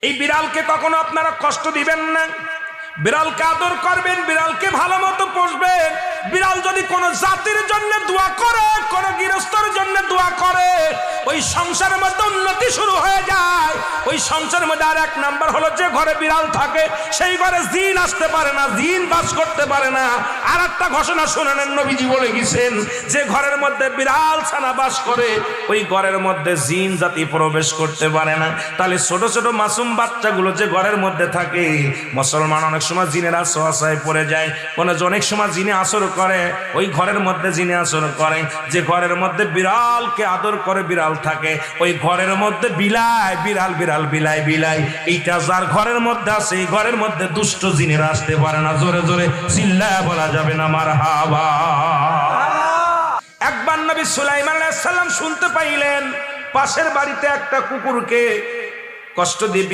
এই বিড়ালকে কখনো আপনারা কষ্ট দিবেন না, বিড়ালকে আদর করবেন, বিড়ালকে ভালো মতো পুষবেন। বিড়াল যদি কোনো জাতির জন্য দোয়া করে, কোন গৃহস্থর জন্য দোয়া করে, ওই সংসারের মধ্যে উন্নতি শুরু হয়ে যায়। ওই সংসারের মধ্যে আর এক নাম্বার হলো, যে ঘরে বিড়াল থাকে সেই ঘরে জিন আসতে পারে না, জিন বাস করতে পারে না। আর একটা ঘোষণা শুনেন, নবীজি বলে গেছেন, যে ঘরের মধ্যে বিড়াল ছানা বাস করে ওই ঘরের মধ্যে জিন জাতি প্রবেশ করতে পারে না। তাহলে ছোট ছোট মাসুম বাচ্চাগুলো যে ঘরের মধ্যে থাকে, মুসলমান অনেক সময় জিনের আশ্রয় পড়ে যায়, অনেক সময় জিনে আসর করে, ওই ঘরের মধ্যে জিনে আসর করে। যে ঘরের মধ্যে বিড়ালকে আদর করে বিড়াল থাকে, ওই ঘরের মধ্যে বিলাই বিড়াল বিড়াল বিলাই বিলাই, এইটা যার ঘরের মধ্যে আছে, এই ঘরের মধ্যে দুষ্ট জিনেরা আসতে পারে না। জোরে জোরে চিল্লায় বলা যাবে না মারহাবা। একবার নবী সুলাইমান আলাইহিস সালাম শুনতে পাইলেন, পাশের বাড়িতে একটা কুকুরকে কষ্ট দিয়ে